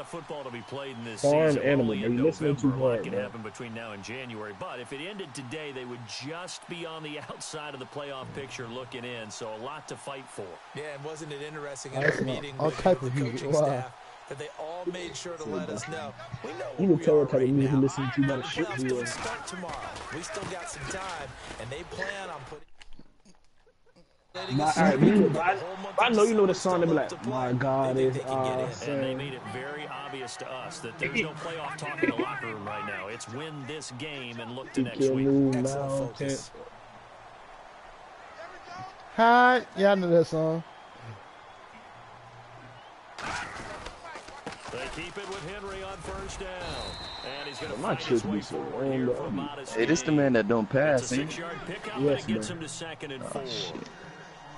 of football to be played in this Farm season. animal, Only are in you listening November, to like hard, can man? happen between now and January. But if it ended today, they would just be on the outside of the playoff picture looking in. So a lot to fight for. Yeah, and wasn't it interesting in our meeting with the coaching staff that they all made sure to let us know we know You where can we tell are what type of right music now. you listen to by The the shit playoffs we don't are. start tomorrow. We still got some time, and they plan on putting. Alright, I know you know the song. They be like, "My God, is awesome." And they made it very obvious to us that there's no playoff talk in the locker room right now. It's win this game and look to next week. Excellent focus. Hi, yeah, I know that song. They keep it with Henry on first down. And he's going to My find his shit way be so forward here for a random. modest Hey, this the gain. man that don't pass, It's a ain't 6-yard pickup, Yes, and it gets man. him to 2nd and 4. Shit.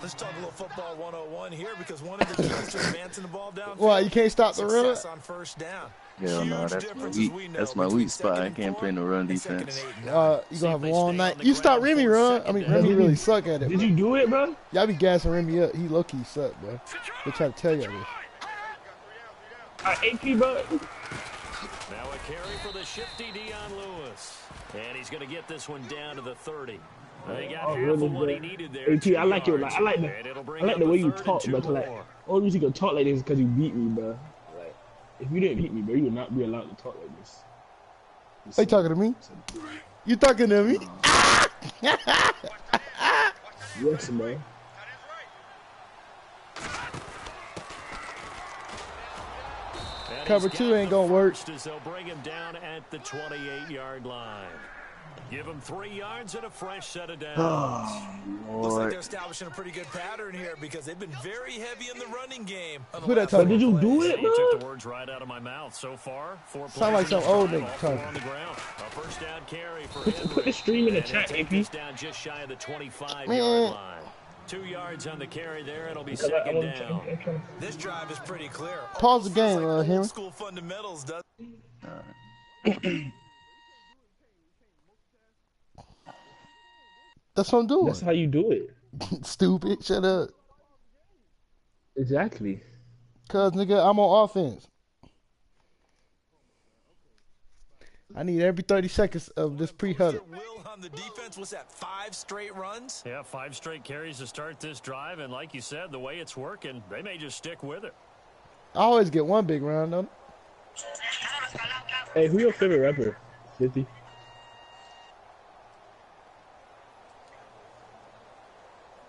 Let's talk a little football 101 here because one of the keys to advancing the ball down. Why, you can't stop the run? On first down. Hell no, that's my weak spot. I can't play no run defense. You gonna have a long night. You stop Remy run. I mean, Remy really suck at it. Did bro. you do it, bro? Y'all be gassing Remy up. He low-key suck, bro. They try to tell y'all this. AP, bro. Now a carry for the shifty Dion Lewis. And he's going to get this one down to the 30. They got half really of what he good. needed there. AP, I like your, yards, I like and it'll bring the up way you 3rd and talk, 2 but like, more. only reason you can talk like this is because you beat me, bro. Like, if you didn't beat me, bro, you would not be allowed to talk like this. They talking to me? You talking to me? Yes, man. Cover 2 ain't gonna work. As they'll bring him down at the 28-yard line. Give him 3 yards and a fresh set of downs. Looks like they're establishing a pretty good pattern here because they've been very heavy in the running game. Who that talking? Did you do it, You bro? took the words right out of my mouth. So far, 4 plays. Sound like some old nigga all 4 talking. on the ground. A first down carry for Henry. Put the stream in the And chat, he'll take AP. this down just shy of the 25-yard line. 2 yards on the carry there. It'll be 2nd down. This drive is pretty clear. Pause the game, Henry. Old school fundamentals does. That's what I'm doing. That's how you do it. Stupid. Shut up. Exactly. Cause nigga, I'm on offense. I need every 30 seconds of this pre-huddle. Will on the defense was that 5 straight runs. Yeah, 5 straight carries to start this drive. And like you said, the way it's working, they may just stick with it. I always get one big round, though. Hey, who your favorite rapper? 50.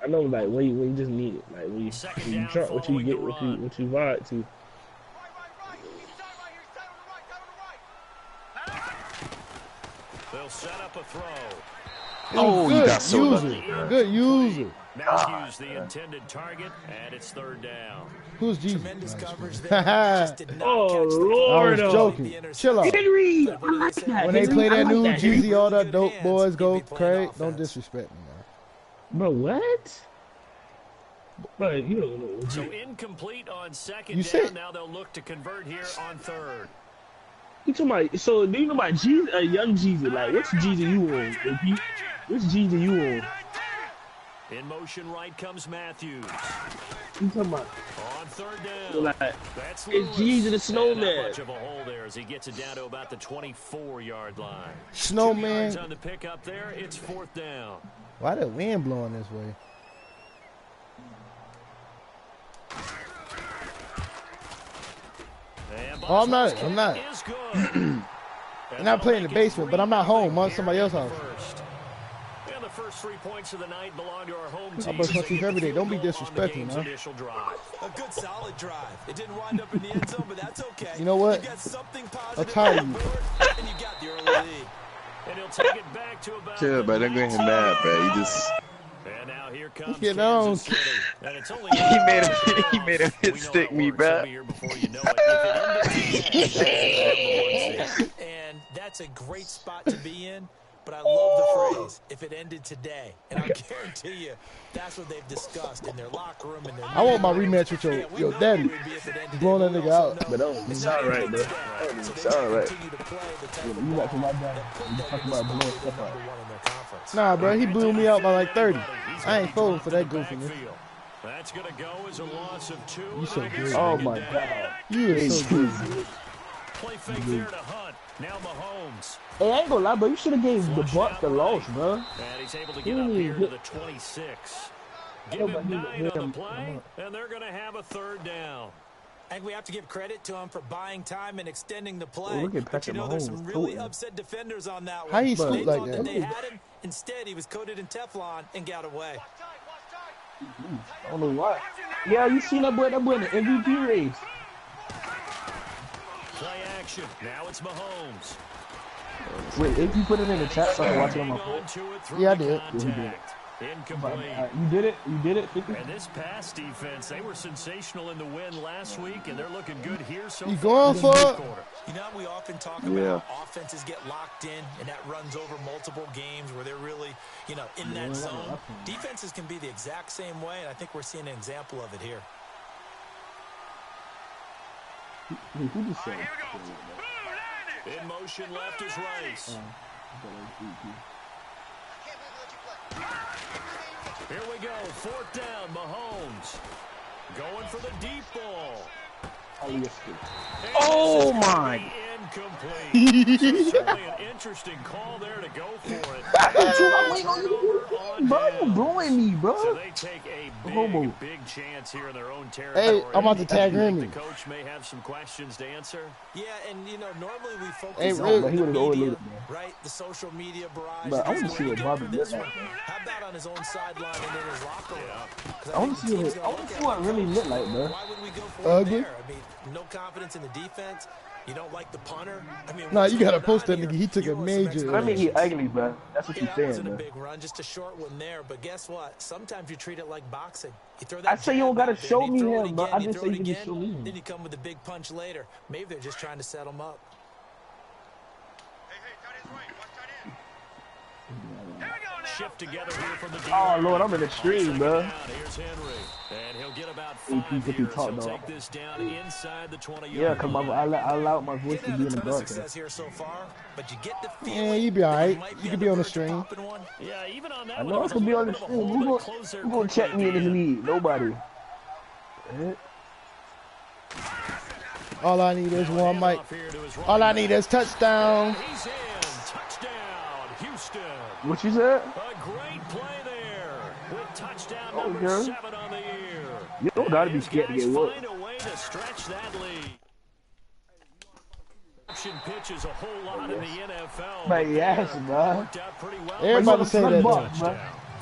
I know, like when you just need it, like when you drunk, what you get, what you vibe to. They'll set up a throw. Oh, you got so lucky. Good user. Matthews, the intended target, and it's 3rd down. Who's Jesus? Tremendous coverage there. Just did not Oh, catch the Lord. I was joking. Chill out. Henry, I like that. When they play that new Henry. Jeezy, all the dope boys go crazy. Don't disrespect me, man. Bro, what? Bro, you don't know. So incomplete on 2nd You down. said- Now they'll look to convert here on 3rd. You talking about? So do you know about Jeezy, young Jeezy? Like, what's Jeezy you on? AP? Which Jeezy you on? In motion right comes Matthews. You talking about? On 3rd down. Like, That's it's Lewis. Jeezy the And not Snowman. much of a hole there as he gets it down to about the 24-yard line. 2 Snowman. yards on the pickup there. It's 4th down. Why the wind blowing this way? Oh, I'm not. I'm not. Is good. I'm not playing in the basement, but I'm not home. I'm at somebody else's house. And the first 3 points of the night belong to our home I team. brush my teeth every day. Don't be disrespectful, man. Initial drive. A good solid drive. It didn't wind up in the end zone, but that's okay. You know what? You got something I'll positive tell on you. the board, and you got the early lead. And he'll take it back to about Chill, bro. Don't get him mad, bro. You just And now here comes Get on. Kansas City. And it's only he made him hit stick me, bro. And that's a great spot to be in. But I love the phrase, if it ended today. And I guarantee you, that's what they've discussed in their locker room. And their I want my rematch with your daddy. Blowing that nigga out. But it's all right, bro. It's all right. You got to my dad. You talking about blowing stuff out. Nah, bro, he blew me out by like 30. I ain't folding for that goofiness. That's going to go as a loss of 2. You so good. Oh my God. You are so good. fake there to Hunt. Now Mahomes. Hey, I ain't gonna lie, bro. You should have gave the Bucks the loss, bro. And he's able to get up here to the 26. Give him 9 on the play, and they're going to have a 3rd down. I think we have to give credit to him for buying time and extending the play. Look at but you know, there's some really Mahomes. upset defenders on that one. How you They scoop like thought that? they had him. Instead, he was coated in Teflon and got away. I don't know why. Yeah, you seen that boy in the MVP race. Play action. Now it's Mahomes. Wait, if you put it in the chat so I can watch it on my phone. Yeah, I did. Incomplete. You did it? You did it? 50? And this pass defense, they were sensational in the win last week, and they're looking good here so You far. going for it? You know, we often talk about how offenses get locked in, and that runs over multiple games where they're really, you know, in that zone. Defenses can be the exact same way, and I think we're seeing an example of it here. Who just said? In motion left is Rice. Here we go. 4th down, Mahomes. Going for the deep ball. Oh my! Incomplete. Certainly an interesting call there to go for it. Bro, you blowing me, bro. So they take a big chance here in their own territory. Hey, I'm about to tag Remy. The coach may have some questions to answer. Yeah, and you know, normally we focus Hey, on the he would've media, overlooked, right? The social media barrage. But I want to see what Bobby this looked one. like. How about on his own sideline and in his locker room? I want to see what it really looked like, bro. Why would we go for Ugly? it there? I mean, no confidence in the defense. You don't like the punter. I mean, Nah, what's you gotta going post on that nigga. here? He took You a want some major. I mean, he ugly, bro. That's what Yeah, you're that saying, wasn't a bro. big run, just a short one there. But guess what? Sometimes you treat it like boxing. You throw that I say you don't jab gotta out there, show and me you throw it him, bro. again, I you just throw say it you can again, show me him. then you come with a big punch later. Maybe they're just trying to set him up. Shift together here from the Oh Lord, I'm in the stream, bro. Here's Henry, and he'll get about 5 here. He'll take this down inside the 20-yard line. Yeah, cause I allowed my voice to be in the dark. Success here so far, but you get the Yeah, feeling you be alright. might You could be on the verge of stream. popping one. Yeah, even on that I one, know it I was could a be on little the bit of a stream. hold Who that closed there gonna quickly check at me in the this end. league? Nobody. All I need is one mic. All I need is touchdown. He's in. Touchdown, Houston. What you said? A great play there with touchdown Oh, number girl. 7 on the year. You don't gotta be His scared to guys get whooped. find a way to stretch that lead. Option pitches a whole lot in the NFL. But yes, bro. Worked out pretty well. Everybody say that, though. bro.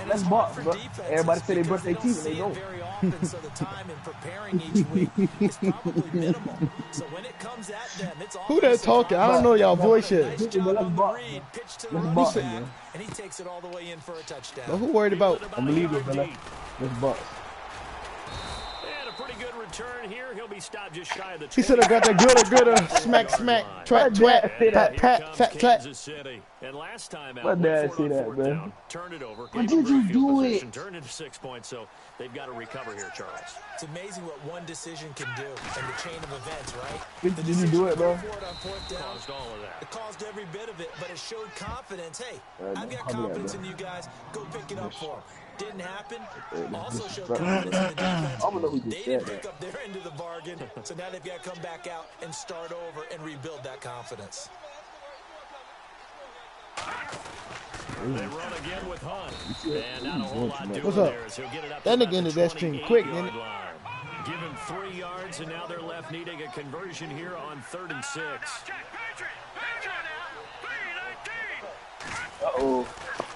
Let's box, bro. Everybody say they brush their teeth and they don't. Very often, so the time in preparing each week is probably minimal. So when it comes at them, it's Who that talking? I don't know y'all voice yet. Nice job Let's on the box, read, pitch to the Let's running box, back, man. and he takes it all the way in for a touchdown. But who worried about? I believe it, brother. Let's box. And a pretty good return here. He'll be stopped just shy of the 20. He should have got that gooder, smack, smack, twat, twat, pat, pat, fat, fat. Kansas City. And last time out, My dad went for see it on that, fourth man. down, turned it over. Why gave them did you great field do position, it? Turned into 6 points, so they've got to recover here, Charles. It's amazing what one decision can do in the chain of events, right? Did you do it, bro? For it on fourth down, Caused all of that. it caused every bit of it, but it showed confidence. Hey, Right, I've got I'll do that, confidence bro. in you guys. Go pick it up for them. Didn't happen. Also showed bro. confidence in the defense. I don't know who They just didn't said pick up their end of the bargain, so now they've got to come back out and start over and rebuild that confidence. They run again with Hunt. And not a whole lot doing What's up? there as he'll get it up That to nigga about ended the that stream quick, 28-yard didn't it? line. Give him 3 yards, and now they're left needing a conversion here on 3rd and 6. Uh-oh.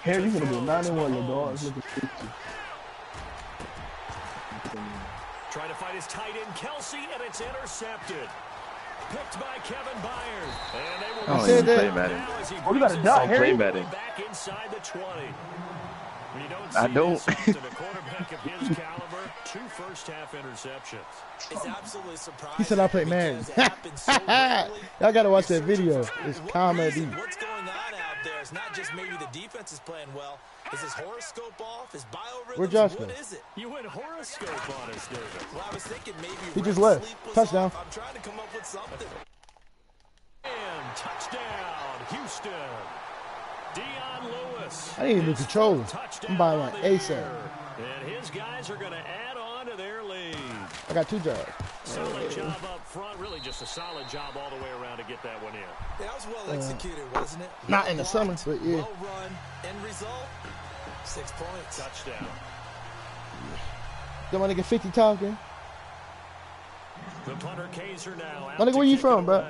Here, you're gonna go 9-1, your dog. Look at 50. Trying to fight his tight end, Kelsey, and it's intercepted. Picked by Kevin Byard. And they will Oh, said you that. play Madden. now as he Oh, you got a brings dot, his Harry? Play Madden. back inside the 20. You don't I see don't. this often. A quarterback of his caliber, 2 first-half interceptions. It's absolutely surprising. He said I play Madden. because it happens so rarely. Y'all gotta watch that video. It's comedy. What's going on out there? It's not just maybe the defense is playing well. Is his horoscope off? His biorhythms? Where Josh What go? is it? You went horoscope on us, David. Well, I was thinking maybe He just REM left. sleep was Touchdown. off. I'm trying to come up with something. And touchdown, Houston. Dion Lewis. I need a new controller. Touchdown I'm buying on one the ASAP. year. And his guys are going to add on to their lead. I got 2 jobs. Solid job up front. Really just a solid job all the way around to get that one in. That was well executed, wasn't it? Not in the summer, but yeah. Well run. End result, 6 points. Touchdown. Don't want to get 50 talking. The punter Kaiser now. Nigga, where you from, bro?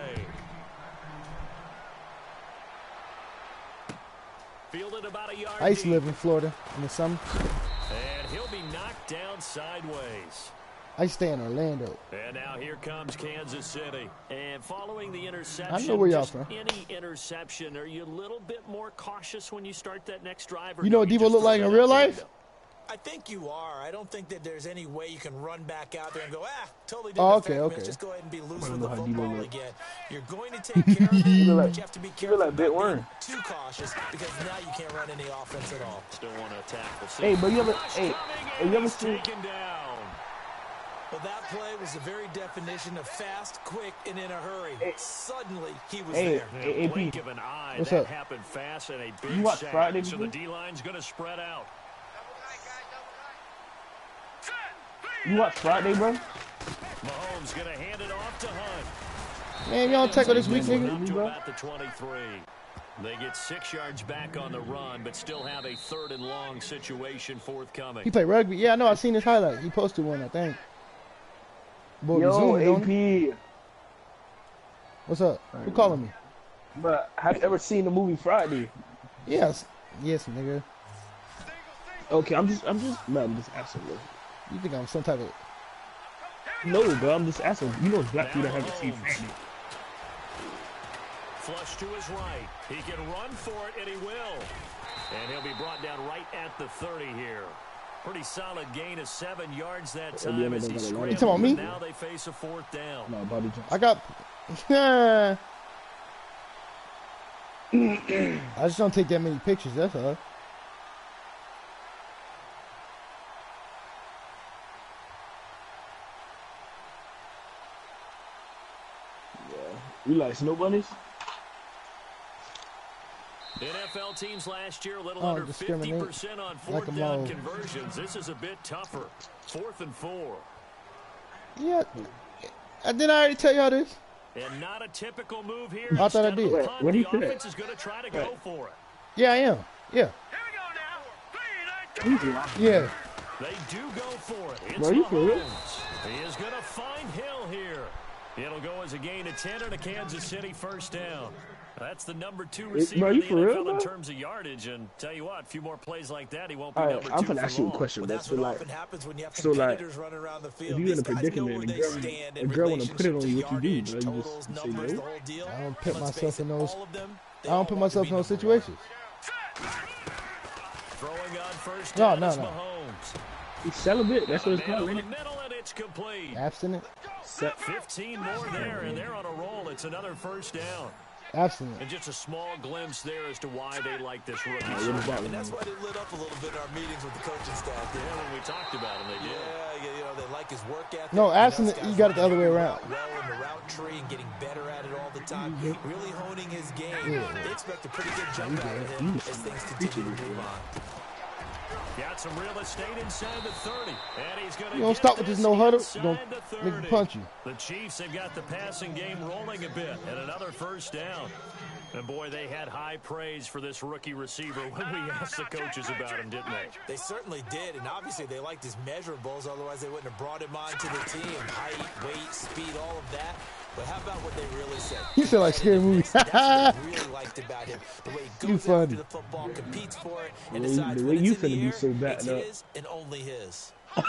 Fielded about a yard. I used to live in Florida in the summer. And he'll be knocked down sideways. I used to stay in Orlando. And now here comes Kansas City. And following the interception, I know where y'all from. Any interception, are you a little bit more cautious when you start that next drive? You know what Debo look like in real life? I think you are. I don't think that there's any way you can run back out there and go, totally didn't affect me. Just go ahead and be loose with the football again. You're going to take care of it, but you have to be careful about being too cautious because now you can't run any offense at all. Still want to tackle. Hey, but you ever seen? Well, that play was the very definition of fast, quick, and in a hurry. Suddenly, he was there. Hey, blink of an eye. What's that up? happened fast and a big You watch sack. Friday, So the D-line's going to spread out. You watch Friday, bro? Mahomes going to hand it off to Hunt. Man, y'all tackle this week, nigga. Up to about the 23. They get 6 yards back on the run, but still have a 3rd and long situation forthcoming. He played rugby. Yeah, I know. I seen his highlight. He posted one, I think. Boy, Yo, zooming, AP. What's up? Who calling me? But have you ever seen the movie Friday? Yes, nigga. Okay, I'm just asking, bro. You think I'm some type of... No, bro, I'm just asking. You know, black people haven't seen Friday. Flush to his right. He can run for it, and he will. And he'll be brought down right at the 30 here. Pretty solid gain of 7 yards that time as he scrambled. You talking about me? Now they face a 4th down. No, Bobby Jones. I got... I just don't take that many pictures, that's all. You like snow bunnies? NFL teams last year a little under 50% on 4th down conversions. This is a bit tougher. 4th and 4. Yeah. Didn't I already tell y'all this? And not a typical move here. I thought I did. What do you think? The offense is going to try to go for it. Yeah, I am. Yeah. Yeah. They do go for it. It's Bro, you for real? He is going to find Hill here. It'll go as a gain of 10 and a Kansas City 1st down. That's the number 2 receiver in the NFL in terms of yardage. And tell you what, a few more plays like that, he won't be number 2 I'm gonna ask you a question, bro. So like, if you're in a predicament and a girl wanna put it on you, what you do, bro? You just say no. I don't put myself in those. I don't put myself in those situations. Throwing on first No. He's celibate. That's what it's called, isn't it? It's complete. Abstinent. 15 more there, and they're on a roll. It's another 1st down. Abstinent. And just a small glimpse there as to why they like this rookie. And that's why they lit up a little bit in our meetings with the coaching staff. Yeah, when we talked about him, they did. Yeah, you know, they like his work ethic. No, abstinent, you got it the other way around. Well in the route tree and getting better at it all the time. Really honing his game. Yeah. They expect a pretty good jump out of him as things continue to move on. Got some real estate inside the 30. And he's going to don't stop with this no huddle. Don't make me punch you. The Chiefs have got the passing game rolling a bit. And another 1st down. And boy, they had high praise for this rookie receiver when we asked the coaches about him, didn't they? They certainly did. And obviously they liked his measurables. Otherwise they wouldn't have brought him on to the team. Height, weight, speed, all of that. But how about what they really said? You feel like scary movie. That's what I really liked about him. The way he goes after the football, competes for it, and decides when it's in the air, it's his and only his. But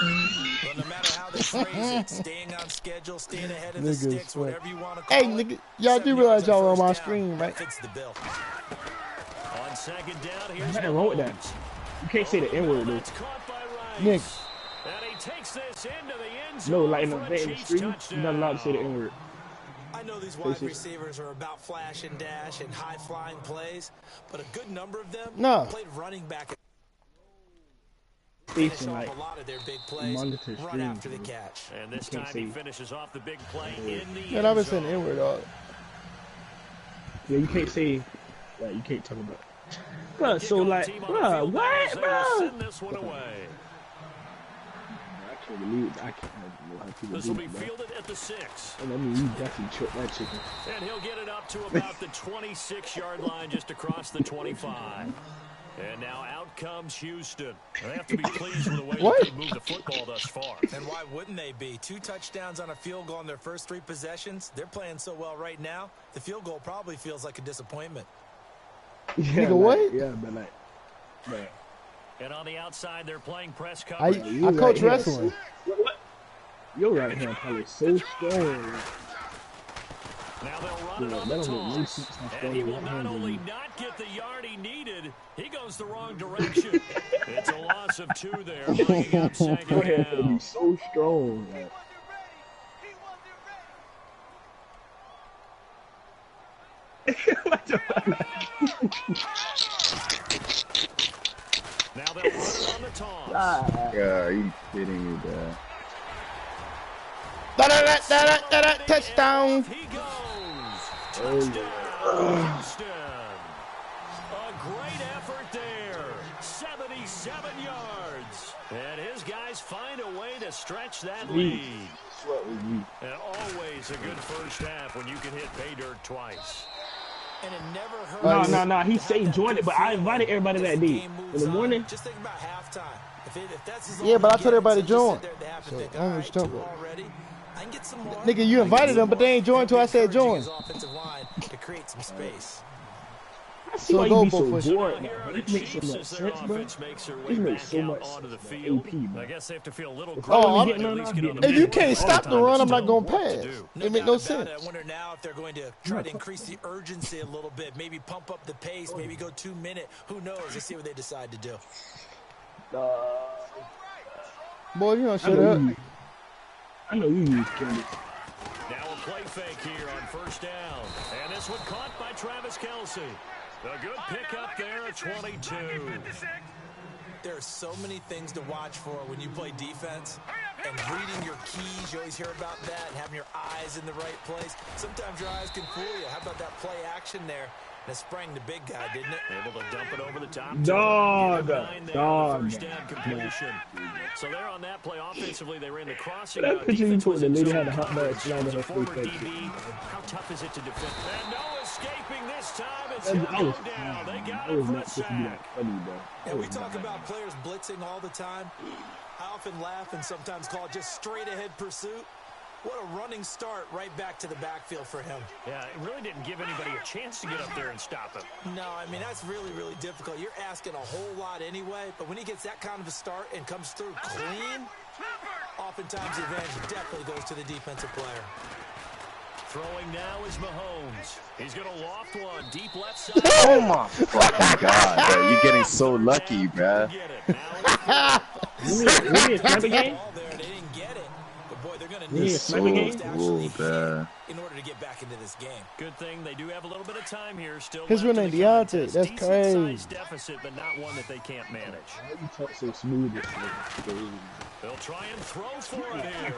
no matter how they phrase it, staying on schedule, staying ahead of the sticks, whatever you want to call it. Hey, nigga, y'all do realize y'all are on my screen, right? Fits the bill. On 2nd down, here's nothing wrong with that. You can't say the N-word, though. Nick. And he takes this into the end zone. No, like in the street, you're not allowed to say the N-word. I know these wide receivers are about flash and dash and high-flying plays, but a good number of them played running back. Finish off a lot of their big plays right after the catch. And this time he finishes off the big play in the Man, I've been saying N-word dog. Yeah, you can't say, like, you can't talk about. Bro, so like, bro, what, bro? Send this one away. I I can't know how people this do will be that, fielded at the 6. And I mean, you definitely tripped that chicken. And he'll get it up to about the 26-yard line, just across the 25. And now out comes Houston. They have to be pleased with the way they moved the football thus far. And why wouldn't they be? 2 touchdowns on a field goal in their first 3 possessions. They're playing so well right now, the field goal probably feels like a disappointment. Yeah, nigga, what? Yeah, but and on the outside, they're playing press coverage. I coach wrestling. Your right hand probably so strong. Now they'll run it on the toss. And he will not only not get the yard he needed, he goes the wrong direction. It's a loss of 2 there, bringing up second Your hand down. be so strong. Now they'll run it on the toss. Yeah, are you kidding me, bro? Touchdown. He goes. Touchdown, Houston. A great effort there. 77 yards. And his guys find a way to stretch that lead. And always a good first half when you can hit pay dirt twice. And it never hurt. No. He said join it, but I invited everybody that day. In the morning. Just think about halftime. If that's Yeah, but I told everybody to join. So, I don't know what you're talking about. I can get some more. Nigga, you invited them, but they ain't joined until I said join. Offensive line to create some space. So go be for so push. bored, man. It makes so much sense, bro. It makes so much onto the sense. field. AP, man. I guess they have to feel a little If you can't stop the run, I'm not going to pass. It make no sense. I wonder now if they're going to try to increase the urgency a little bit, maybe pump up the pace, maybe go 2 minute. Who knows? Let's see what they decide to do. Boy, you don't shut up. I know you use Candace. Now a play fake here on first down. And this one caught by Travis Kelce. A good pickup there at 22. There are so many things to watch for when you play defense. And reading your keys, you always hear about that. And having your eyes in the right place. Sometimes your eyes can fool you. How about that play action there? That sprang the big guy, didn't it? Able to dump it over the top. Dog. First down completion. So they're on that play offensively. They ran the crossing. That picture you put, the lady had a hot bag slam in her face. How tough is it to defend? And no escaping this time. It's hit down. They got it for a sack. And we talk about players blitzing all the time. I often laugh and sometimes call it just straight ahead pursuit. What a running start right back to the backfield for him. Yeah, it really didn't give anybody a chance to get up there and stop him. No, I mean, that's really, really difficult. You're asking a whole lot anyway, but when he gets that kind of a start and comes through clean, oftentimes the advantage definitely goes to the defensive player. Throwing now is Mahomes. He's going to loft one deep left side. Oh my fucking God, bro. You're getting so lucky, bro. You mean a sniper game? They're going to need so cool, in order to get back into this game. Good thing they do have a little bit of time here. Still his real name Deontay. That's crazy. Deficit, but not one that they can't manage. Why you talk so smooth? They'll try and throw for it here.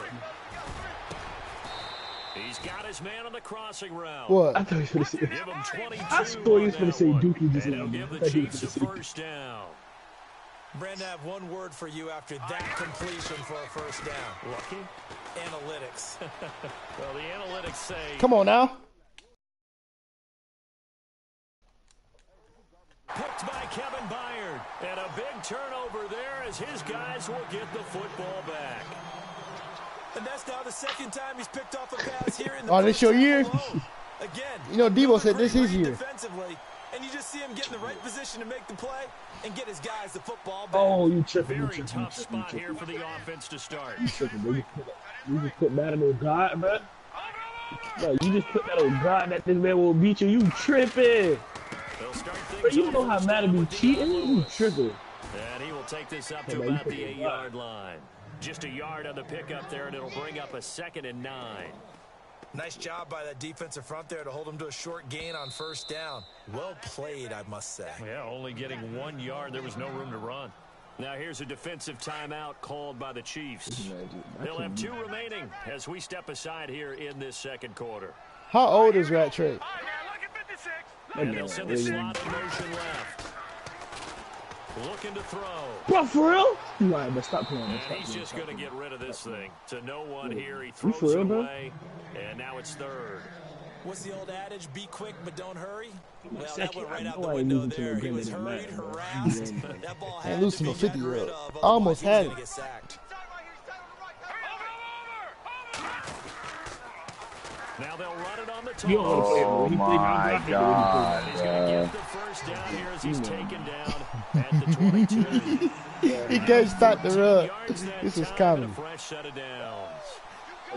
He's got his man on the crossing route. What? I thought he was going to say. Give him 22. I thought he was going to say Dookie just and he'll give the Chiefs a first down. Brandon, I have one word for you after that completion for a first down. Lucky? Analytics. Well, the analytics say... Come on now. Picked by Kevin Byard. And a big turnover there as his guys will get the football back. And that's now the second time he's picked off a pass here in the Oh, this your year? Again, you know, Debo said this is his year. Defensively, and you just see him get in the right position to make the play and get his guys the football back. Oh, you tripping. Very tough spot here for the offense to start. You tripping, bro. You just put that on God, bro. Bro, you just put that on God that this man will beat you. You tripping. Bro, you know how mad to be cheating? You tripping. And he will take this up to about the 8-yard line. Just a yard on the pickup there, and it'll bring up a 2nd and 9. Nice job by that defensive front there to hold him to a short gain on first down. Well played, I must say. Yeah, only getting 1 yard. There was no room to run. Now here's a defensive timeout called by the Chiefs. They'll have 2 remaining as we step aside here in this second quarter. How old is Rat Trick? And they'll send the slot in motion left. Looking to throw. Bro, for real? Right, but stop playing. And he's just going to get rid of this thing. To no one here. He throws it away. And now it's third. What's the old adage? Be quick, but don't hurry. Well, that went right out the window there. He was hurried, harassed. That ball had to be gotten rid of. Almost had it. Now they'll run it on the top. Oh my God. He's going to get the first down here as he's taken down at the 22. He can't stop the run. This is coming. Fresh set of downs.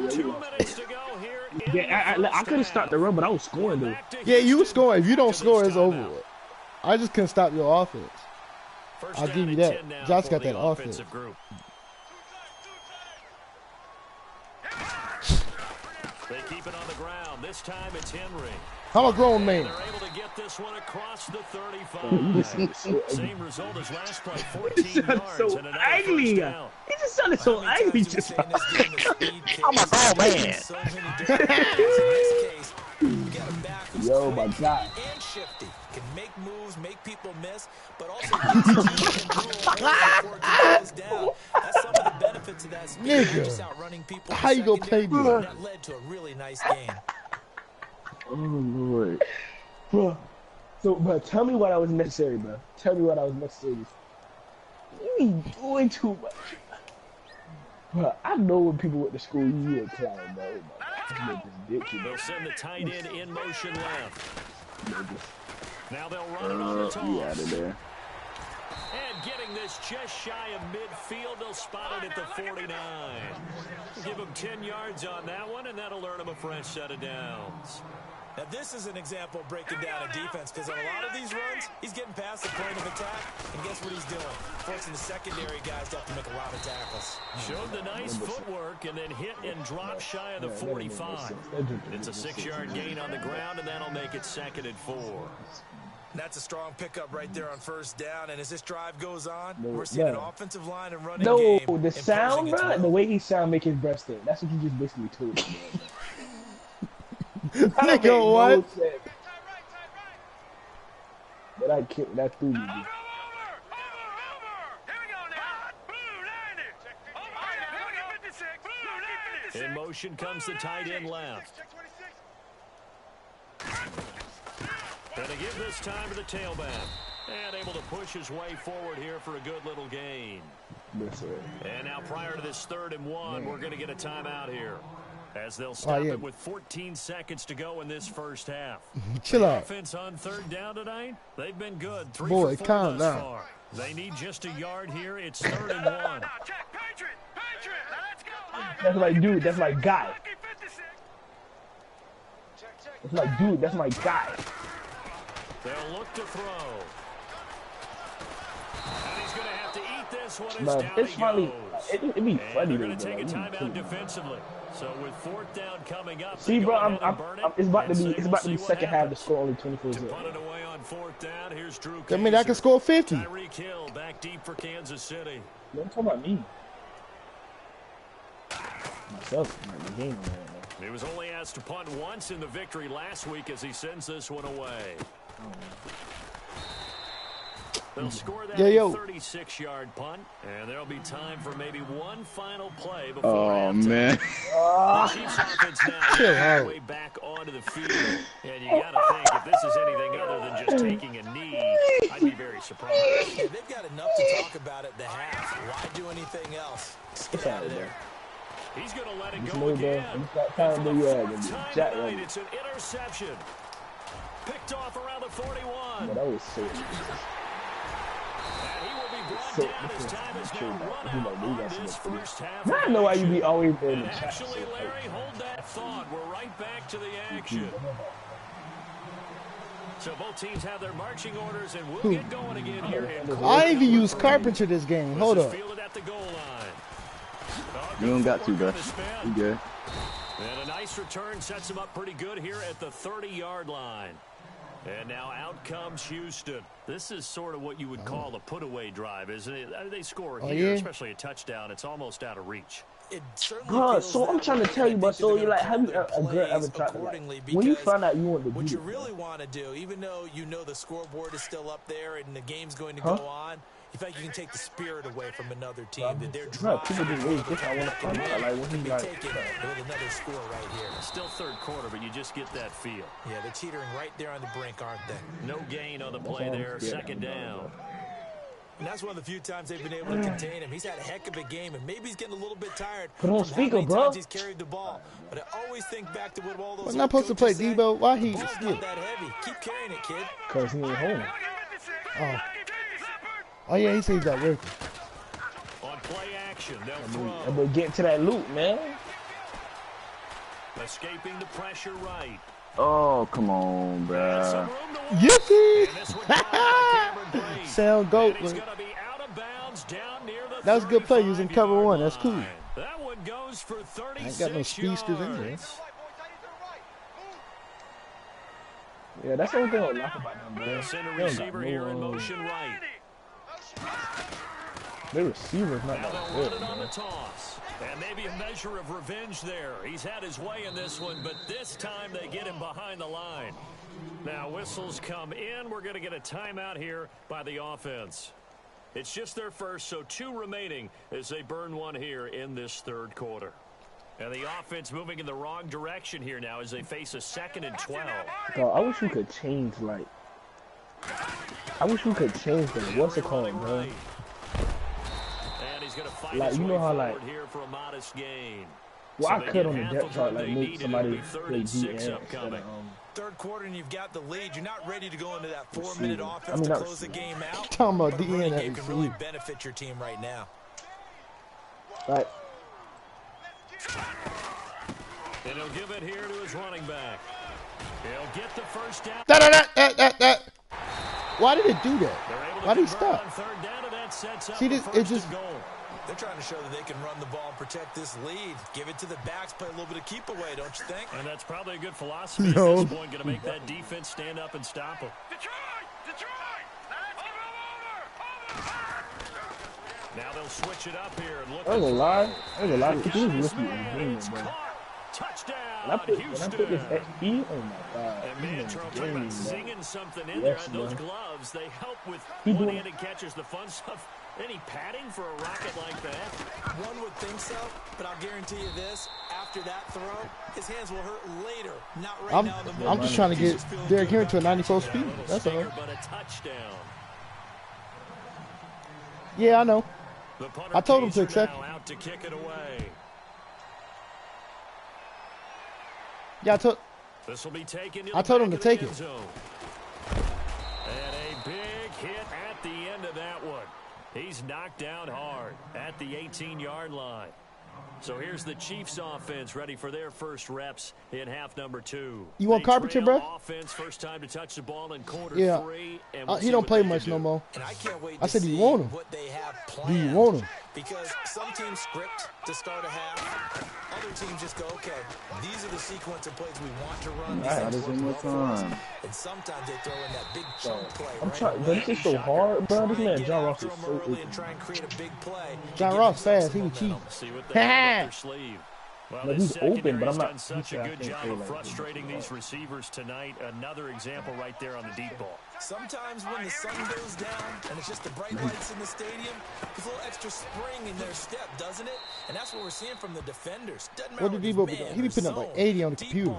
2 minutes to go here. Yeah, I couldn't start the run, but I was scoring though. Yeah, you were scoring. If you don't score, it's over with. I just couldn't stop your offense. I'll give you that. Josh got that offense. They keep it on the ground. This time it's Henry. I'm a grown man. They're able to get this one across the 35. Same result as last play, 14 yards so and ugly. He just sounded so ugly. Just I'm a grown man. Yo, my God. And shifty. Can make moves, make people miss, but also gets you down. That's some of the benefits of that speed. Nigga, just outrunning people. How you gonna play me? That led to a really nice game. Oh Lord, bro. So, bro, tell me what I was necessary, bro. Tell me what I was necessary. You be doing too much, bro. I know when people went to school, you were clown, bro. They'll send the tight end in motion left. Now they'll run it on the toss. Out of there. And getting this just shy of midfield, they'll spot it at the 49. Give him 10 yards on that one, and that'll earn him a fresh set of downs. Now this is an example of breaking down a defense, because on a lot of these runs, he's getting past the point of attack, and guess what he's doing? Forcing the secondary guys to have to make a lot of tackles. Showed the nice footwork and then hit and drop shy of the 45. It's a 6-yard gain on the ground, and that'll make it 2nd and 4. That's a strong pickup right there on first down, and as this drive goes on, we're seeing an offensive line and running game. No, the sound, bro, the way he sound make his breast stink. That's what you just basically told me, man. Nigga, what? But I can't, that threw me. In motion comes the tight end left. Gonna give this time to the tailback. And able to push his way forward here for a good little gain. And now prior to this 3rd and 1, we're going to get a timeout here. As they'll stop it with 14 seconds to go in this first half. Chill out. Offense on 3rd down tonight. They've been good. 3 Boy, for 4 calm thus down. far. They need just a yard here. It's 3rd and 1. That's my dude. That's my guy. That's my dude. That's my guy. They'll look to throw. And he's going to have to eat this one. Man, it's funny. It'd be funny. They're going to take a timeout defensively. So with 4th down coming up, see, bro, it's about to be second half. The score only 24 0. Put it away on 4th down. Here's Drew. I mean, I can score 50. Tyreek Hill back deep for Kansas City. Don't talk about me. Myself, the game. He was only asked to punt once in the victory last week as he sends this one away. They'll score that 36-yard punt, and there'll be time for maybe one final play before halftime. Man. The Chiefs offense now way back onto the field, and you got to think if this is anything other than just taking a knee, I'd be very surprised. Yeah, they've got enough to talk about at the half. Why do anything else? Just get out of there. He's going to let it go again. It's an interception. Picked off around the 41. That was so. I know why you be always in the chat. Actually, Larry, hold that thought. We're right back to the action. So both teams have their marching orders, and we'll get going again here. I even use Carpenter this game. Hold up. You don't got to, bro. You good. And a nice return sets him up pretty good here at the 30-yard line. And now out comes Houston. This is sort of what you would call a put-away drive, isn't it? They score here, especially a touchdown. It's almost out of reach. Bro, so I'm trying to tell you, but so you're like, have you ever tried to, like, when you find out you want to do what you really want to do, even though you know the scoreboard is still up there and the game's going to go on, You feel like you can take the spirit away from another team that they're people just wait. This I want to come out like when he's like with another score right here. Still third quarter, but you just get that feel. Yeah, they're teetering right there on the brink, aren't they? No gain on the play there. Second down. And that's one of the few times they've been able to contain him. He's had a heck of a game, and maybe he's getting a little bit tired from how many times he's carried the ball. But I always think back to what all those. We're not supposed to play Debo. Why he? Not that heavy. Keep carrying it, kid. Cause he ain't home. Oh yeah, he says he's not working. On play action, they'll throw. But get to that loop, man. Escaping the pressure right. Oh, come on, bruh. Yippee! Sound goat. That was a good play using cover one. That's cool. That one goes for 36 I ain't got no speedsters in there. Yeah, that's the only thing I like about them, man. Center receiver here in motion right. Their receiver's not that good, on the toss. And maybe a measure of revenge there. He's had his way in this one, but this time they get him behind the line. Now whistles come in. We're going to get a timeout here by the offense. It's just their first, so 2 remaining as they burn one here in this third quarter. And the offense moving in the wrong direction here now as they face a 2nd and 12. God, I wish we could change, like, what's it called, bro? And he's going to fight like, his you know how, like, here for a modest gain. Well, so I could on the depth chart, like, make somebody play DN. Third quarter and you've got the lead. You're not ready to go into that 4-minute offense to close the game out. Talking about DN game can really benefit your team right now. Right. And he'll give it here to his running back. He'll get the first down. That. Why did it do that? Why did he stop? See, it just. They're trying to show that they can run the ball and protect this lead. Give it to the backs, play a little bit of keep away, don't you think? And that's probably a good philosophy at this point. Going to make that defense stand up and stop them. Now they'll switch it up here and look. There's a lot of people listening to the game, Touchdown, when I put this XP, oh my God. And man, Charles, talking about singing something in there. And those gloves, they help with one-handed catches, the fun stuff. Any padding for a rocket like that? One would think so, but I'll guarantee you this. After that throw, his hands will hurt later, not right now in the moment. I'm just trying to get Derrick Henry to a 94 speed. That's all. But a touchdown. Yeah, I know. I told him to accept it. Out to kick it away. Yeah, I told him to take it. And a big hit at the end of that one. He's knocked down hard at the 18-yard line. So here's the Chiefs offense ready for their first reps in half number 2. You want Carpenter, bro? Offense, first time to touch the ball in quarter 3. And he don't play much no more. And I can't wait I said, do you want him? What they have do you want him? Because some teams script to start a half. Other teams just go, okay, these are the sequence of plays we want to run. And sometimes they throw in that big chunk play. I'm trying, but this is so hard, bro. This man, John Ross, is so early and try and create a big play. John Ross fast. He was cheap. Well, like he's open, but I'm not. Done such a good job of frustrating these receivers tonight. Another example right there on the deep ball. Sometimes when the sun goes down and it's just the bright lights in the stadium, there's a little extra spring in their step, doesn't it? And that's what we're seeing from the defenders. What did Debo be doing? He be putting up like 80 on the computer.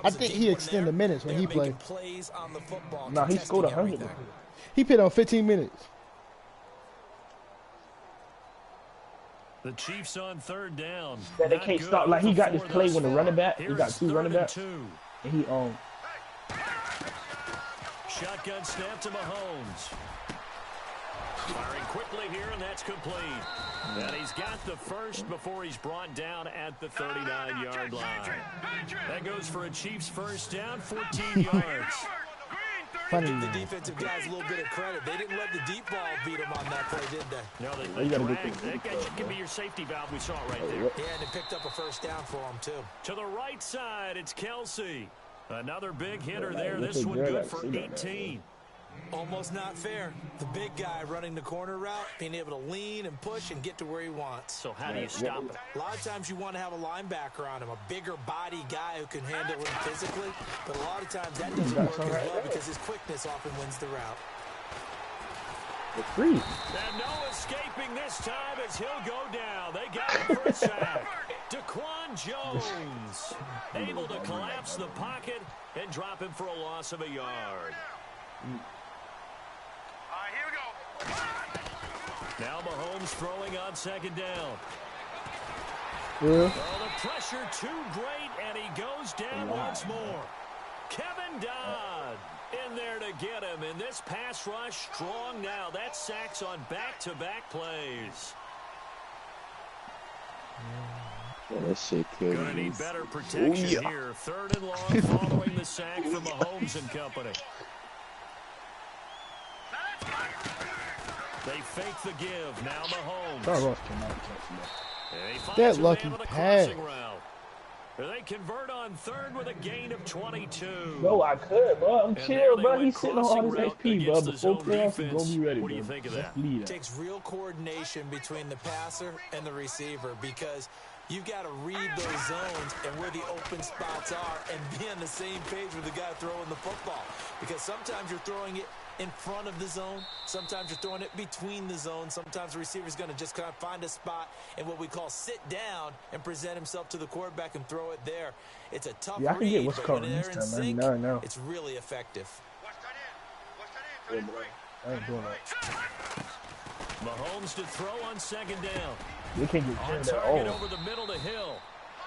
I think he extended the minutes when he played. Nah, he scored 100. He put on 15 minutes. The Chiefs on third down. Yeah, they can't stop. Like, he got this play when the running back. He got 2 running backs. And he Shotgun snap to Mahomes. Firing quickly here, and that's complete. And he's got the first before he's brought down at the 39-yard line. That goes for a Chiefs first down, 14 yards. Give the defensive guys a little bit of credit. They didn't let the deep ball beat them on that play, did they? No, they dragged. That can be your safety valve. We saw it right there. Yeah, and they picked up a first down for them, too. To the right side, it's Kelsey. Another big hitter there. This one good for 18. Almost not fair. The big guy running the corner route, being able to lean and push and get to where he wants. So how do you stop it? A lot of times you want to have a linebacker on him, a bigger body guy who can handle him physically. But a lot of times that doesn't work as well because his quickness often wins the route. It's free. And no escaping this time as he'll go down. They got him for a sack. Daquan Jones able to collapse the pocket and drop him for a loss of a yard. All right, here we go. Now Mahomes throwing on second down. Yeah. Oh, the pressure too great, and he goes down once more. Kevin Dodd in there to get him, and this pass rush strong now. That's sacks on back-to-back plays. Yeah, that shit could. Gonna need better protection here. Third and long following the sack from Mahomes and company. They fake the give. Now Mahomes. That lucky pass. They convert on third with a gain of 22. No, I could, bro. I'm chill, bro. He's sitting on all this XP, bro. Before playoffs, he's going to be ready, What do you think of that? It takes real coordination between the passer and the receiver because you've got to read those zones and where the open spots are and be on the same page with the guy throwing the football. Because sometimes you're throwing it in front of the zone. Sometimes you're throwing it between the zones. Sometimes the receiver's going to just kind of find a spot and what we call sit down and present himself to the quarterback and throw it there. It's a tough I can get what's but called when this they're in time. sync, 99 now. it's really effective. Yeah, bro. I ain't doing that. Mahomes to throw on second down. They can't get On at target all. over the middle to Hill.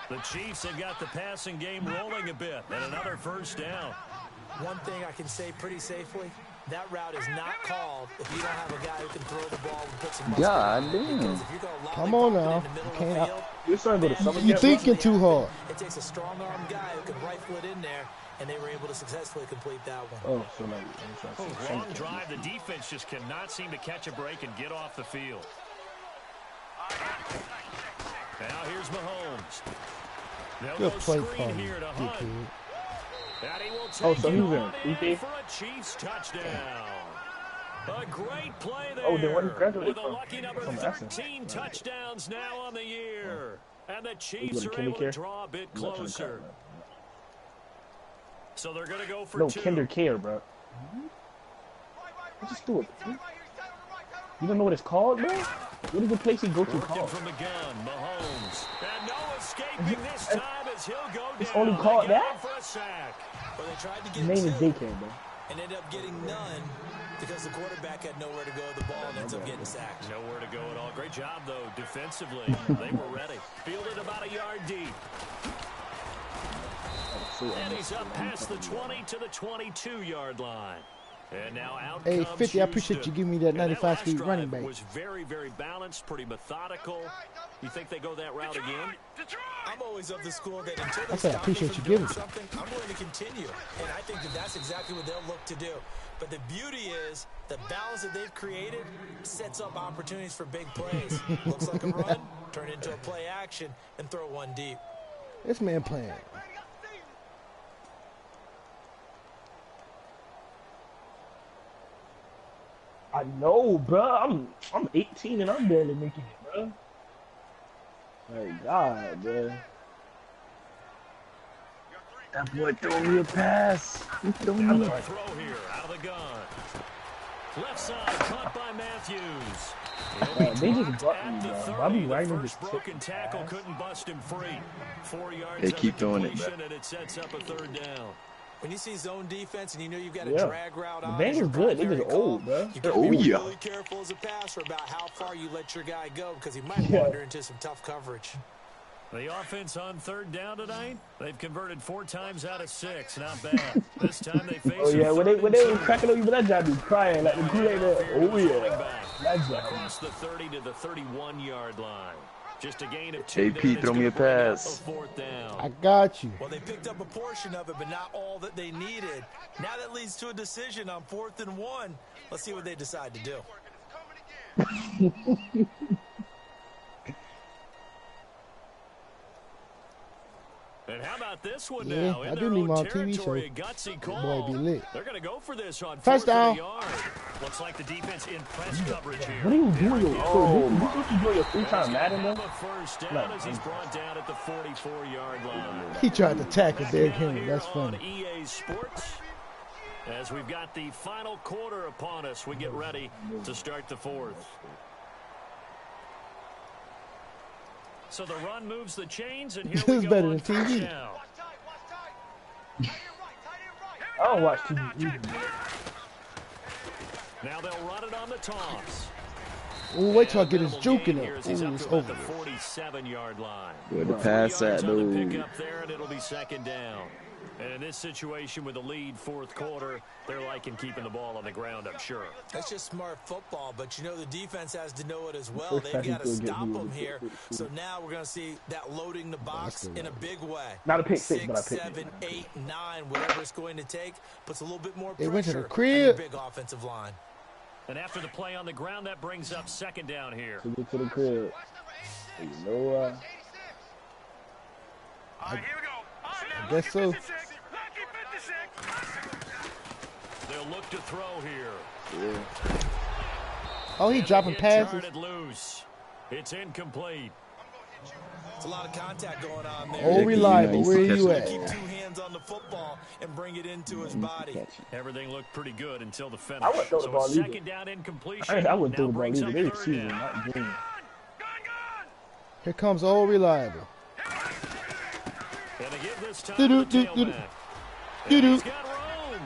The Chiefs have got the passing game rolling a bit and another first down. One thing I can say pretty safely, that route is not called if you don't have a guy who can throw the ball and put some muscle God on it. damn. Because if you're going Come on now. in the middle of the Can't- field, You're starting to go to summer You camp, thinking too hard. it takes a strong-arm guy who can rifle it in there, and they were able to successfully complete that one. Oh, so like, Long drive. The defense just cannot seem to catch a break and get off the field. Now here's Mahomes. They'll Good go play screen call, here to you Hunt. kid. And he will take Oh, so it he's on in. in for a Chiefs touchdown. A great play there. Oh, then what he graduated with a from? lucky number From 13 touchdowns now on the year. And the Chiefs are able to draw a bit closer. So they're going to go for no two. Kinder Care, bro. Just do it. You don't know what it's called, bro? What is the place he go to Working called? from the gun, Mahomes. And no escaping this time as he'll go down. It's only called They got that? him for a sack. Well, they tried to His get name is two Daycare, bro. and ended up getting none because the quarterback had nowhere to go with the ball and ends up getting sacked. Nowhere to go at all. Great job, though, defensively. They were ready. Fielded about a yard deep. And he's up past the 20 to the 22-yard line. And now out Hey, comes 50, I appreciate Houston. you giving me that And 95 speed last running drive back. was very, very balanced, pretty methodical. You think they go that route again? I'm always of the school that until I they said I stop me appreciate from you doing giving. something, I'm going to continue. And I think that that's exactly what they'll look to do. But the beauty is the balance that they've created sets up opportunities for big plays. Looks like a run, turn into a play action, and throw one deep. This man playing. I know, bro. I'm 18 and I'm barely making it, bro. My God, bro. That boy threw me a pass. He threw me a pass. Throw here out of the gun. Left side caught by Matthews. They just butt At me, the bro. 30, Bobby the Wagner first just broken took tackle the pass. couldn't bust him free. 4 yards They of keep doing it, completion, and it sets up a third down. When you see zone defense and you know you've got a Yeah. drag route The on, Bengals as your good. They primary just call, old, bro. you They're gotta be old. yeah. really careful as a passer about how far you let your guy go because he might Yeah. wander into some tough coverage. The offense on third down tonight, they've converted 4 times out of 6. Not bad. This time they face Oh yeah, when they were were cracking up, that job be crying like the Kool-Aid. Oh yeah, that job. Across the 30 to the 31-yard line. Just a gain of 2. AP, throw me a pass. Fourth down. I got you. Well, they picked up a portion of it, but not all that they needed. Now that leads to a decision on 4th and 1. Let's see what they decide to do. And how about this one Yeah, now? In I do their need own my TV show. territory, a gutsy call. Boy, be lit. They're going to go for this on Touchdown. 4th and a yard. Looks like the defense in press coverage here. What are you doing? You doing your 3-time Madden, Have bro? a first down No. as he's brought down at the 44-yard line. He tried to tackle Back Derrick now Henry. here That's on funny. EA Sports. As we've got the final quarter upon us, we get ready to start the fourth. So the run moves the chains, and here we go better on than TV. down. I don't watch TV. Now they'll run it on the toss. Oh, wait till I get his juke in there. He's up it's to over. the 47-yard line. Where the pass at, dude? Pick up there, and it'll be second down. And in this situation with the lead fourth quarter, they're liking keeping the ball on the ground, I'm sure. That's just smart football, but you know the defense has to know it as well. They've got to stop them here. So now we're going to see that loading the box in a big way. Not a pick six, but I picked 7, 8, 9, whatever it's going to take, puts a little bit more pressure went to the on crib. the big offensive line. And after the play on the ground, that brings up second down here. To get to the crib. You know I guess so. They'll look to throw here. Yeah. Oh, he dropping passes. Loose. It's incomplete. It's a lot of contact going on there. Oh, reliable. Where you at? Keep two hands on the football and bring it into his body. Everything looked pretty good until the finish. I wouldn't throw the ball either. Second down incompletion. I wouldn't throw the ball Now either. They're brings up season, third not green. Here comes old reliable. And to give this time Do-do, to the do-do. tailback. Do-do. He's got room.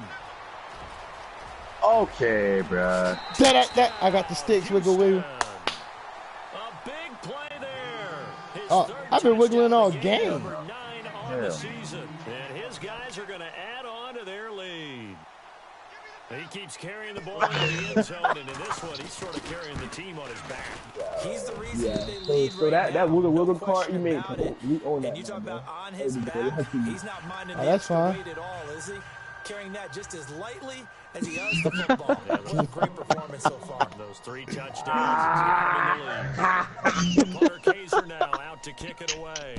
Okay, bruh. That. I got the sticks wiggle wiggle. A big play there. His Oh, third I've been wiggling all touchdown, game. number 9 on the season. And his guys are going to add on to their lead. He keeps carrying the ball into the end zone, and in this one, he's sort of carrying the team on his back. He's the reason that they So, lead so right that now. wiggle card question you made, about it. we own that. And you talk man, about bro. on his back, he's not minding the that's extra fine. weight at all, is he? Carrying that just as lightly as he does the football. What a great performance so far. Those 3 touchdowns, it's got him in the lead. Punter Kaiser now out to kick it away.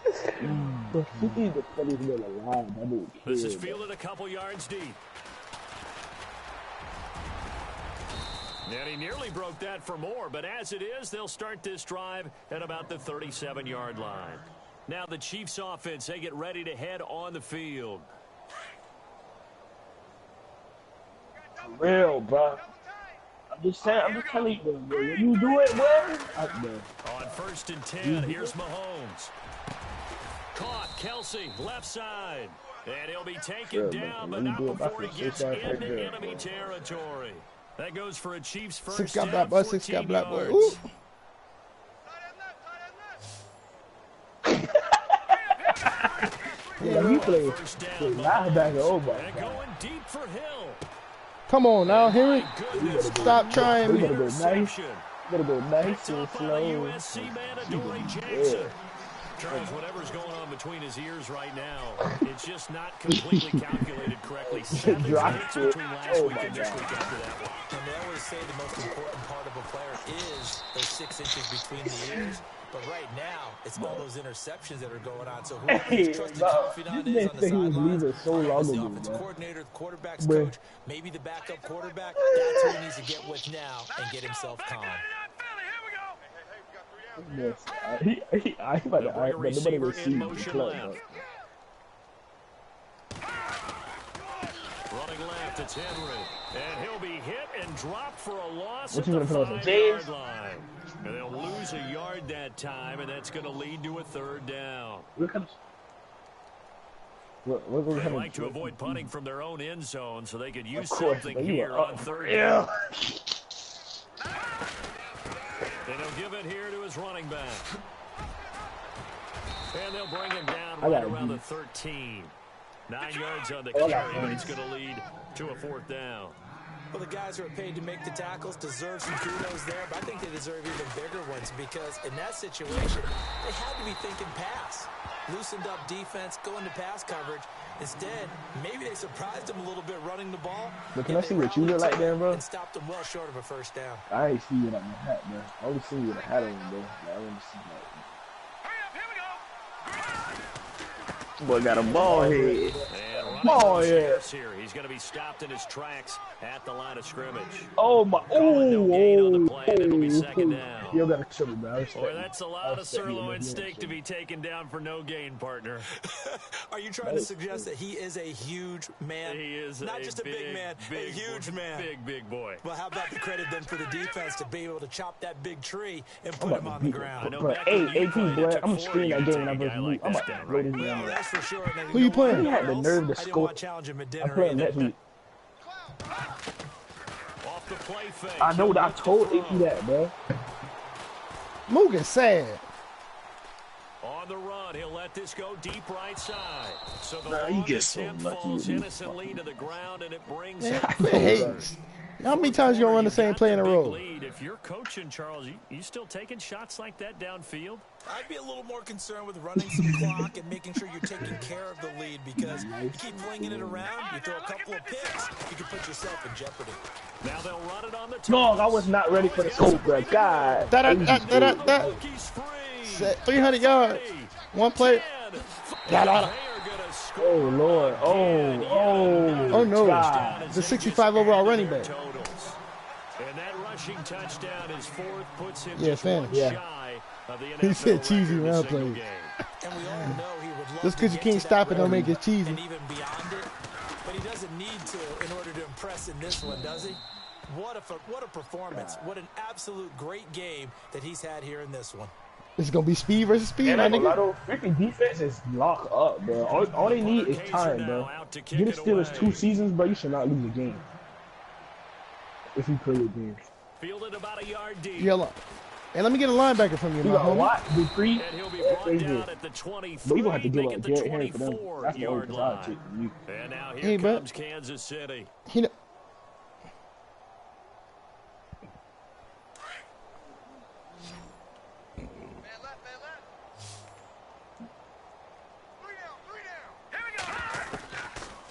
He's the funniest man alive. I don't care. This is fielded a couple yards deep. And he nearly broke that for more, but as it is, they'll start this drive at about the 37-yard line. Now the Chiefs offense, they get ready to head on the field. Real, bro. I'm just saying. I'm just telling you, bro. When you do it well, On 1st and 10, here's Mahomes. Caught, Kelsey, left side. And he'll be taken down, but not before he gets into enemy territory. That goes for a Chiefs first down, 14 yards. Ooh. Yeah, he played linebacker. Oh my And God. going deep for Hill. Come on now, Henry. Goodness, Stop trying We me. gotta go nice. We gotta go nice and Top on a slow. USC man, Adoree Jackson. Charles, whatever's going on between his ears right now, it's just not completely calculated correctly. 7 Dropped hits it. between last Oh week my and this God. week after that one. And they always say the most important part of a player is those 6 inches between the ears. But right now, it's all those interceptions that are going on. So whoever his trusted confidant is on the sidelines, so long the ago, offensive man. coordinator, the quarterback's coach, maybe the backup quarterback, that's who he needs to get with now and get himself calm. Yes, he about to Bring a but nobody receiver will in see the motion club. left. Running left, it's Henry. And he'll be hit and dropped for a loss What at you the gonna put on, 5-yard line. And they'll lose a yard that time, and that's going to lead to a 3rd down. Look at They like to avoid punting from their own end zone, so they could use course, something but you here are on up. 3rd Yeah. down. And he'll give it here to his running back. And they'll bring him down right around the 13. 9 yards on the carry, but it's going to lead to a 4th down. Well, the guys who are paid to make the tackles deserve some kudos there, but I think they deserve even bigger ones because in that situation, they had to be thinking pass. Loosened up defense, going to pass coverage. Instead, maybe they surprised them a little bit running the ball. But can I see what you look like there, bro? And stopped them well short of a 1st down. I ain't see you without my hat, bro. I only see you with a hat on, bro. Like, I only see like. Boy got a ball head. And Oh, yeah. Here. He's going to be stopped in his tracks at the line of scrimmage. Oh, my. No gain on the play, and it'll be second down. You got to show me, bro. Boy, that's a lot of sirloin steak to be taken down for no gain, partner. Are you trying to suggest that he is a huge man? He is not just a big man, a huge man. Big boy. Well, how about the credit then for the defense to be able to chop that big tree and put him on the ground? Hey, AP, boy, I'm screwing that game when I versus you. I'm about to blow this game. That's for sure. Who you playing? He had the nerve to score. I'm playing next week. Off the play fake. I know that. I told AP that, bro. Mugen sad. On the run, he'll let this go deep right side. So the you get so falls lucky. innocently to the ground, and it brings him how many times you gonna run the same play in a row? If you're coaching, Charles, you still taking shots like that downfield? I'd be a little more concerned with running some clock and making sure you're taking care of the lead, because you keep flinging it around, you throw a couple of picks, you can put yourself in jeopardy. Now they'll run it on the top. Dog, I was not ready for the scope, bro. God. 300 yards. One play. Oh, Lord. Oh no. God. The 65 overall running back. And that rushing touchdown is fourth, puts him shy of the NFL. He said cheesy run play. And we all know he would love just because you can't stop it don't make it cheesy. And even beyond it, but he doesn't need to in order to impress in this one, does he? What a performance. What an absolute great game that he's had here in this one. It's going to be speed versus speed, my nigga. Freaking defense is locked up, bro. All they need is time, bro. Get the Steelers 2 seasons, bro. You should not lose a game. If you play your game. Fielded about a yard deep. Yeah, and let me get a linebacker from you, my homie. What? And he'll be brought down at the 23. But you gonna have to give up Jared Henry for them. That's the only line. And now here comes Kansas City.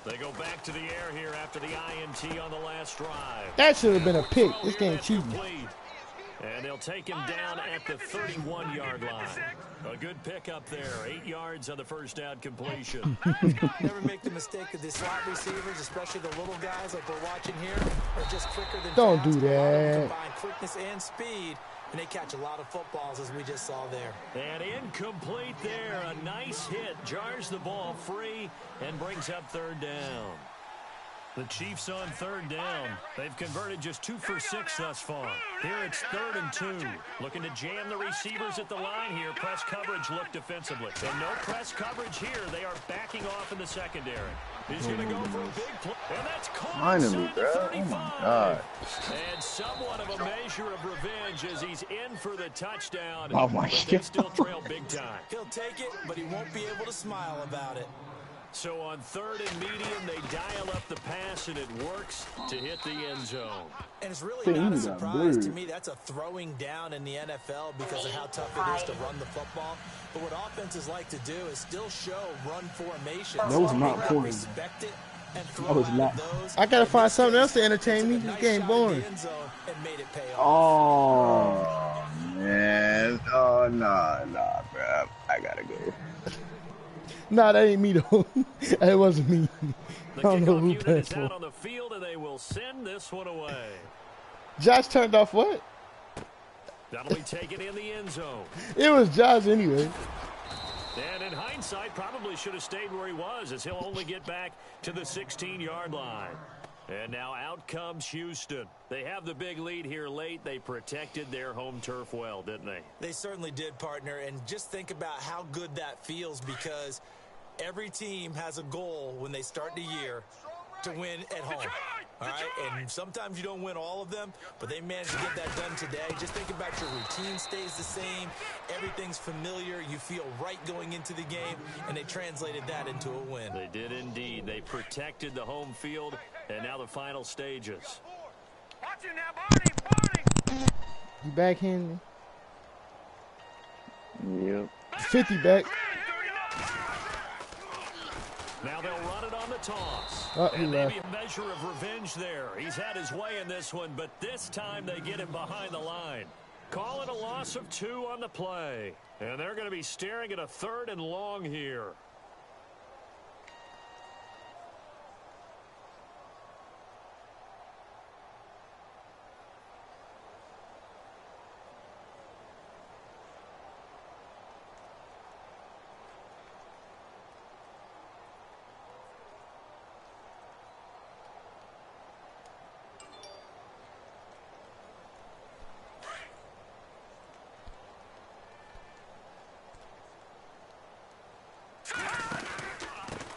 They go back to the air here after the INT on the last drive. That should have been a pick. This game cheating. And they'll take him down at the 31-yard line. A good pick up there. 8 yards on the first down completion. Never make the mistake of the slot receivers, especially the little guys like we're watching here, are just quicker than Don't do that. Combine quickness and speed, and they catch a lot of footballs, as we just saw there. And incomplete there. A nice hit. Jars the ball free and brings up third down. The Chiefs on third down. They've converted just 2 for 6 thus far. Here it's 3rd and 2. Looking to jam the receivers at the line here. Press coverage look defensively. And no press coverage here. They are backing off in the secondary. He's going to go for a big play. And that's caught inside the 35. Oh, my God. And somewhat of a measure of revenge as he's in for the touchdown. Oh, my God. They still trail big time. He'll take it, but he won't be able to smile about it. So on 3rd and medium, they dial up the pass, and it works to hit the end zone. And it's really not a surprise to me. That's a throwing down in the NFL because of how tough it is to run the football. But what offenses like to do is still show run formation. That was not pouring. Respect it and throw I was not. I got to find something else to entertain me. This game boring. Oh, man. Oh, nah, bro. I got to go. Nah, that ain't me though. That wasn't me. I don't know who played for. Out on the field, and they will send this one away. Josh turned off what? That'll be taken in the end zone. It was Josh anyway. And in hindsight, probably should have stayed where he was, as he'll only get back to the 16-yard line. And now out comes Houston. They have the big lead here late. They protected their home turf well, didn't they? They certainly did, partner. And just think about how good that feels, because every team has a goal when they start the year to win at home. All right? And sometimes you don't win all of them, but they managed to get that done today. Just think about your routine stays the same. Everything's familiar. You feel right going into the game, and they translated that into a win. They did indeed. They protected the home field, and now the final stages. Watch it now, Barney! You backhand me? Yep. 50 back. Now they'll run it on the toss. And maybe a measure of revenge there. He's had his way in this one, but this time they get him behind the line. Call it a loss of 2 on the play. And they're going to be staring at a 3rd and long here.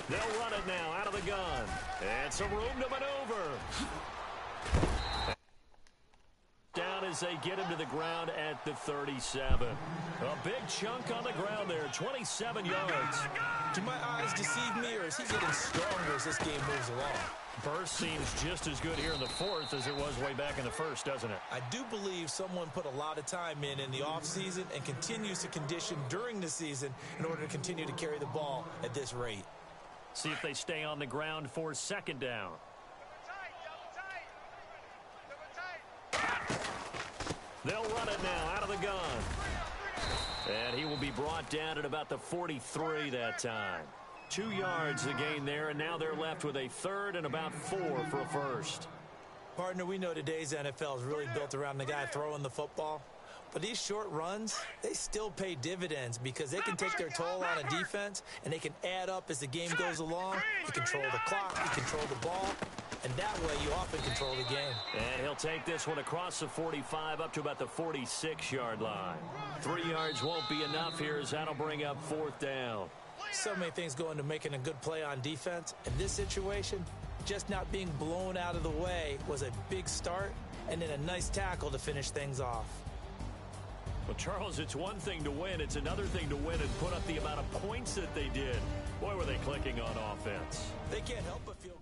They'll run it now out of the gun. And some room to maneuver. Down as they get him to the ground at the 37. A big chunk on the ground there, 27 yards. Do my eyes deceive me, or is he getting stronger as this game moves along? Burst seems just as good here in the fourth as it was way back in the first, doesn't it? I do believe someone put a lot of time in the offseason and continues to condition during the season in order to continue to carry the ball at this rate. See if they stay on the ground for second down. They'll run it now out of the gun. And he will be brought down at about the 43 that time. 2 yards the gain there, and now they're left with a third and about 4 for a first. Partner, we know today's NFL is really built around the guy throwing the football. But these short runs, they still pay dividends because they can take their toll on a defense, and they can add up as the game goes along. You control the clock, you control the ball, and that way you often control the game. And he'll take this one across the 45 up to about the 46-yard line. 3 yards won't be enough here as that'll bring up fourth down. So many things go into making a good play on defense. In this situation, just not being blown out of the way was a big start, and then a nice tackle to finish things off. Well, Charles, it's one thing to win. It's another thing to win and put up the amount of points that they did. Boy, were they clicking on offense. They can't help but feel great.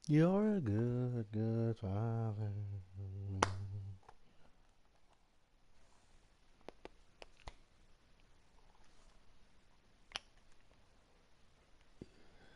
You're a good, good father.